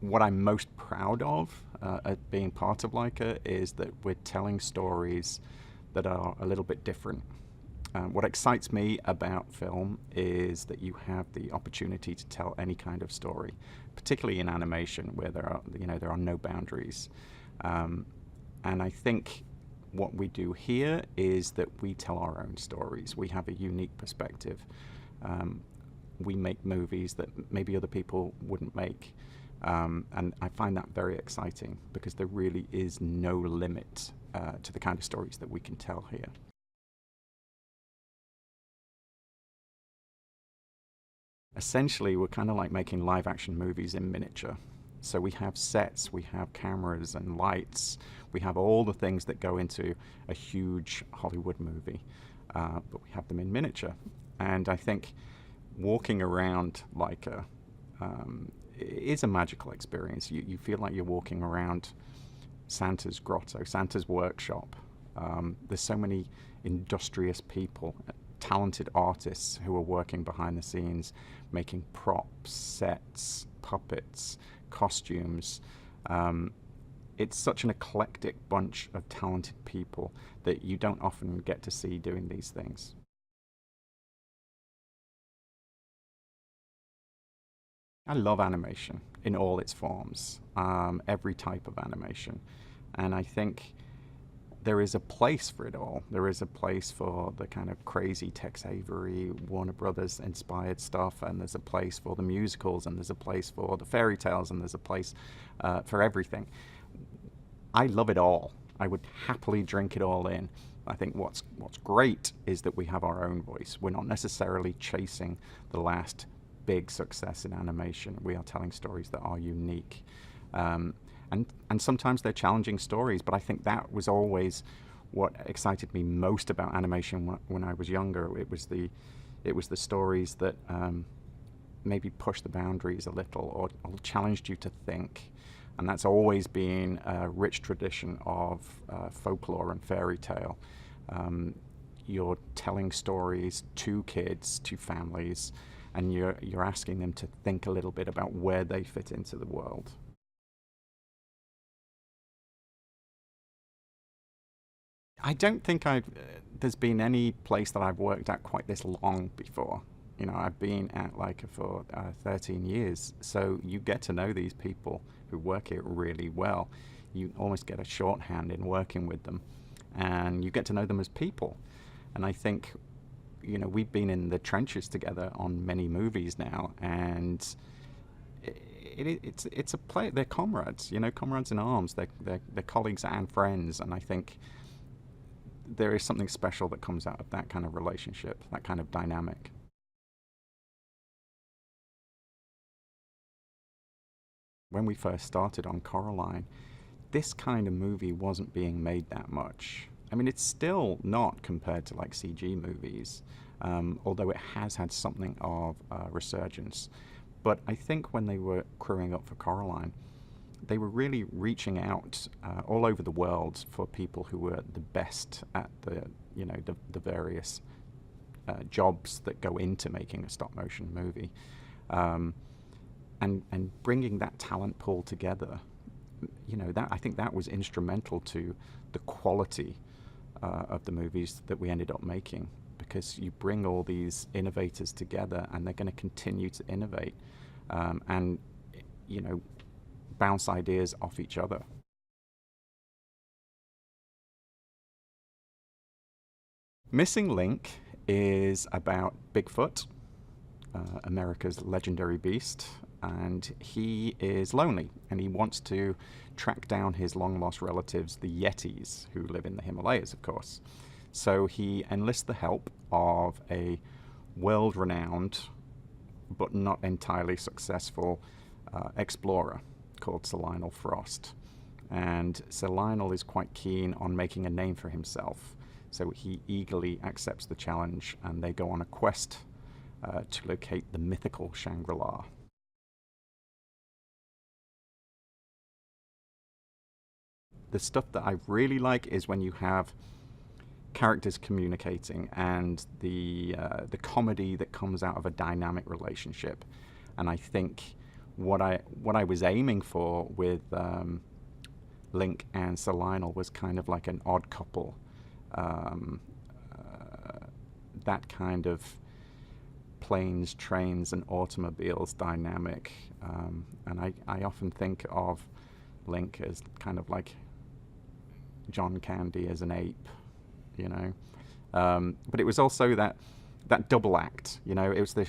what I'm most proud of at being part of Laika is that we're telling stories that are a little bit different. What excites me about film is that you have the opportunity to tell any kind of story, particularly in animation where there are no boundaries. And I think what we do here is that we tell our own stories. We have a unique perspective. We make movies that maybe other people wouldn't make. And I find that very exciting because there really is no limit to the kind of stories that we can tell here. Essentially, we're kind of like making live action movies in miniature. So we have sets, we have cameras and lights, we have all the things that go into a huge Hollywood movie, but we have them in miniature. And I think walking around Laika is a magical experience. You feel like you're walking around Santa's grotto, Santa's workshop. There's so many industrious people, talented artists who are working behind the scenes, making props, sets, puppets, costumes. It's such an eclectic bunch of talented people that you don't often get to see doing these things. I love animation in all its forms, every type of animation. And I think there is a place for it all. There is a place for the kind of crazy Tex Avery, Warner Brothers inspired stuff, and there's a place for the musicals, and there's a place for the fairy tales, and there's a place for everything. I love it all. I would happily drink it all in. I think what's great is that we have our own voice. We're not necessarily chasing the last big success in animation. We are telling stories that are unique. And sometimes they're challenging stories, but I think that was always what excited me most about animation when I was younger. It was the stories that maybe pushed the boundaries a little or challenged you to think. And that's always been a rich tradition of folklore and fairy tale. You're telling stories to kids, to families, and you're asking them to think a little bit about where they fit into the world. I don't think there's been any place that I've worked at quite this long before. You know, I've been at Laika for 13 years, so you get to know these people who work here really well. You almost get a shorthand in working with them, and you get to know them as people. And I think, you know, we've been in the trenches together on many movies now, and it's a play. They're comrades, you know, comrades in arms. They're colleagues and friends, and I think there is something special that comes out of that kind of relationship, that kind of dynamic. When we first started on Coraline, this kind of movie wasn't being made that much. I mean, it's still not compared to like CG movies, although it has had something of a resurgence. But I think when they were crewing up for Coraline, they were really reaching out all over the world for people who were the best at the various jobs that go into making a stop motion movie, and bringing that talent pool together. You know, that I think that was instrumental to the quality of the movies that we ended up making, because you bring all these innovators together and they're going to continue to innovate, and you know, bounce ideas off each other. Missing Link is about Bigfoot, America's legendary beast, and he is lonely and he wants to track down his long-lost relatives, the Yetis, who live in the Himalayas, of course. So he enlists the help of a world-renowned but not entirely successful explorer called Sir Lionel Frost. And Sir Lionel is quite keen on making a name for himself, so he eagerly accepts the challenge, and they go on a quest to locate the mythical Shangri-La. The stuff that I really like is when you have characters communicating and the comedy that comes out of a dynamic relationship. And I think what I was aiming for with Link and Sir Lionel was kind of like an odd couple, um, that kind of planes, trains, and automobiles dynamic. And I often think of Link as kind of like John Candy as an ape, you know. But it was also that double act, you know. It was the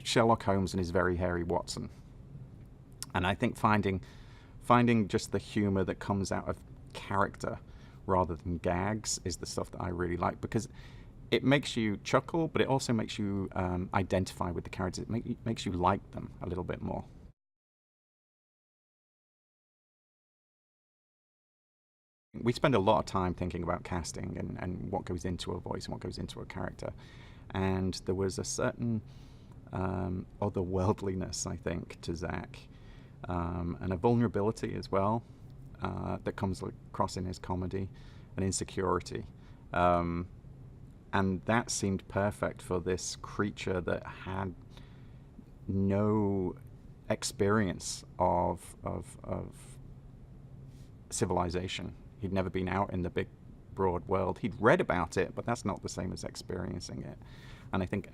Sherlock Holmes and his very hairy Watson. And I think finding just the humor that comes out of character rather than gags is the stuff that I really like, because it makes you chuckle, but it also makes you identify with the characters. It makes you like them a little bit more. We spend a lot of time thinking about casting and what goes into a voice and what goes into a character. And there was a certain otherworldliness, I think, to Zach, and a vulnerability as well that comes across in his comedy, and insecurity. And that seemed perfect for this creature that had no experience of civilization. He'd never been out in the big, broad world. He'd read about it, but that's not the same as experiencing it. And I think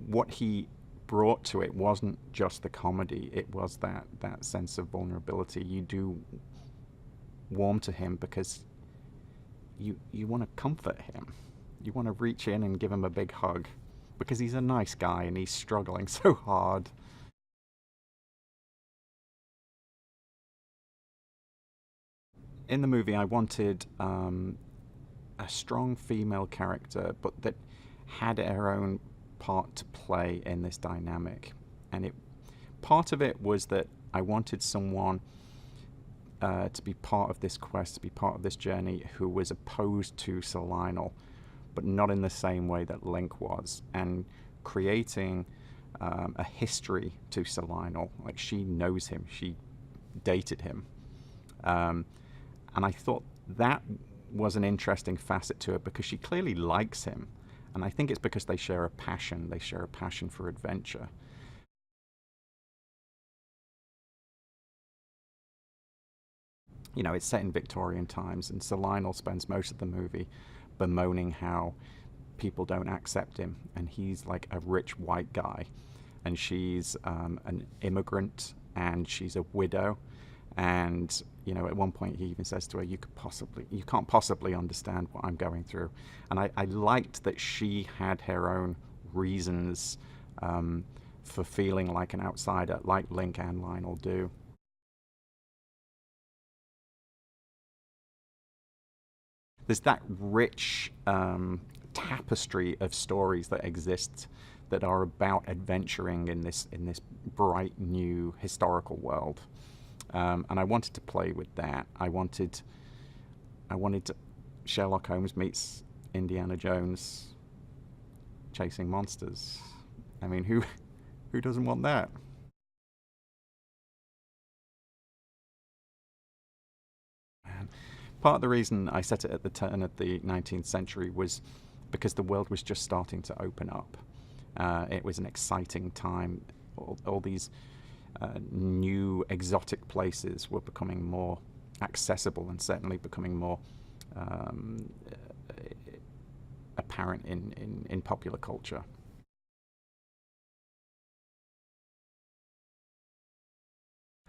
what he brought to it wasn't just the comedy, it was that sense of vulnerability. You do warm to him because you want to comfort him. You want to reach in and give him a big hug because he's a nice guy and he's struggling so hard. In the movie, I wanted a strong female character, but that had her own part to play in this dynamic. And part of it was that I wanted someone to be part of this quest, to be part of this journey, who was opposed to Sir Lionel, but not in the same way that Link was, and creating a history to Sir Lionel. Like, she knows him, she dated him. And I thought that was an interesting facet to it, because she clearly likes him. And I think it's because they share a passion. They share a passion for adventure. You know, it's set in Victorian times, and Sir Lionel spends most of the movie bemoaning how people don't accept him. And he's like a rich white guy, and she's an immigrant, and she's a widow. And, you know, at one point he even says to her, you can't possibly understand what I'm going through. And I liked that she had her own reasons for feeling like an outsider, like Link and Lionel do. There's that rich tapestry of stories that exist that are about adventuring in this bright new historical world. And I wanted to play with that. I wanted Sherlock Holmes meets Indiana Jones chasing monsters. I mean, who doesn't want that? Man. Part of the reason I set it at the turn of the 19th century was because the world was just starting to open up. It was an exciting time. All these new exotic places were becoming more accessible, and certainly becoming more apparent in popular culture.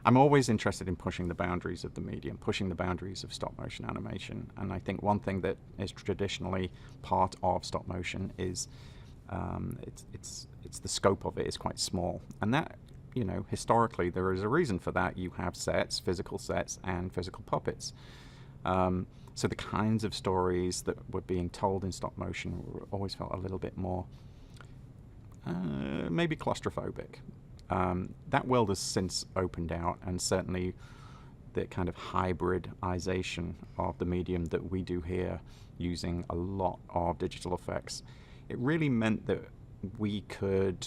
I'm always interested in pushing the boundaries of the medium, pushing the boundaries of stop motion animation. And I think one thing that is traditionally part of stop motion is it's the scope of it is quite small. And that, you know, historically there is a reason for that. You have sets, physical sets, and physical puppets. So the kinds of stories that were being told in stop motion always felt a little bit more maybe claustrophobic. That world has since opened out, and certainly the kind of hybridization of the medium that we do here, using a lot of digital effects, it really meant that we could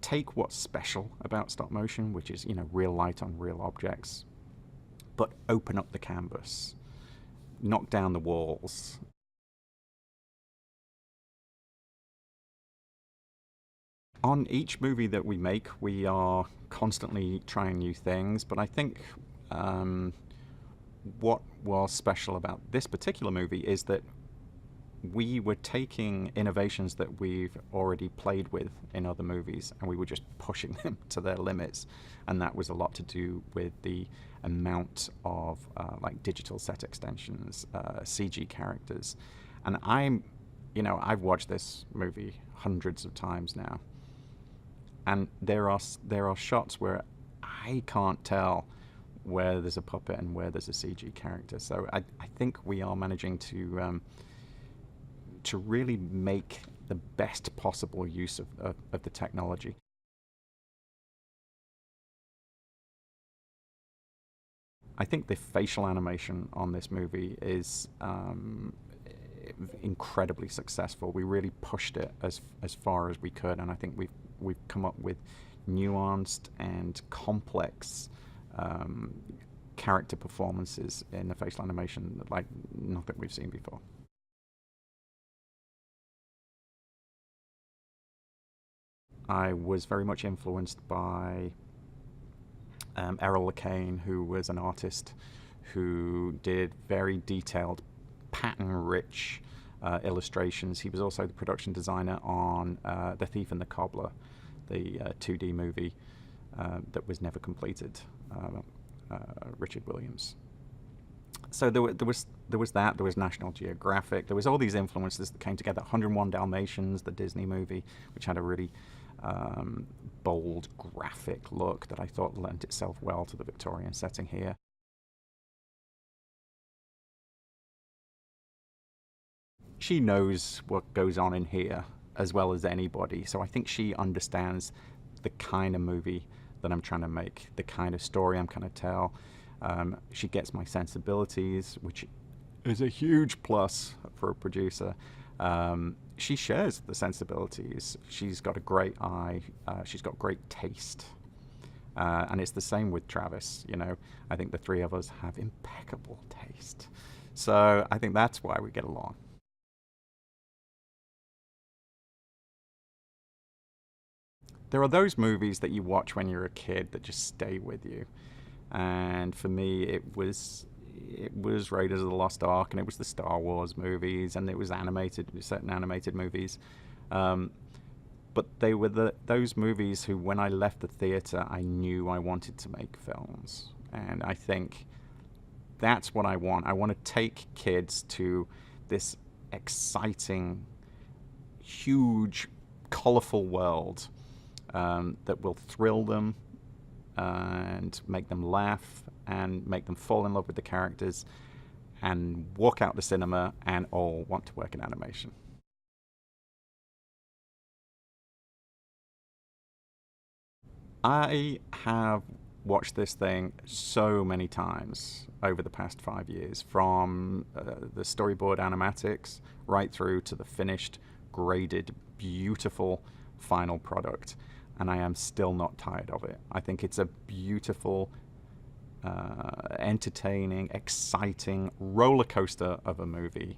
take what's special about stop motion, which is, you know, real light on real objects, but open up the canvas, knock down the walls. On each movie that we make, we are constantly trying new things, but I think what was special about this particular movie is that we were taking innovations that we've already played with in other movies, and we were just pushing them to their limits. And that was a lot to do with the amount of like digital set extensions, CG characters. And I've watched this movie hundreds of times now, and there are shots where I can't tell where there's a puppet and where there's a CG character. So I think we are managing to really make the best possible use of the technology. I think the facial animation on this movie is incredibly successful. We really pushed it as far as we could, and I think we've come up with nuanced and complex character performances in the facial animation like nothing we've seen before. I was very much influenced by Errol Kane, who was an artist who did very detailed, pattern-rich illustrations. He was also the production designer on The Thief and the Cobbler, the 2D movie that was never completed. Richard Williams. So there was that. There was National Geographic. There was all these influences that came together. 101 Dalmatians, the Disney movie, which had a really bold, graphic look that I thought lent itself well to the Victorian setting here. She knows what goes on in here as well as anybody, so I think she understands the kind of movie that I'm trying to make, the kind of story I'm trying to tell. She gets my sensibilities, which is a huge plus for a producer. She shares the sensibilities. She's got a great eye. She's got great taste. And it's the same with Travis. I think the three of us have impeccable taste. So I think that's why we get along. There are those movies that you watch when you're a kid that just stay with you. And for me, it was Raiders of the Lost Ark, and it was the Star Wars movies, and it was certain animated movies. But they were those movies who, when I left the theater, I knew I wanted to make films. And I think that's what I want. I want to take kids to this exciting, huge, colorful world that will thrill them and make them laugh and make them fall in love with the characters and walk out the cinema and all want to work in animation. I have watched this thing so many times over the past 5 years, from the storyboard animatics right through to the finished, graded, beautiful final product. And I am still not tired of it. I think it's a beautiful, entertaining, exciting roller coaster of a movie.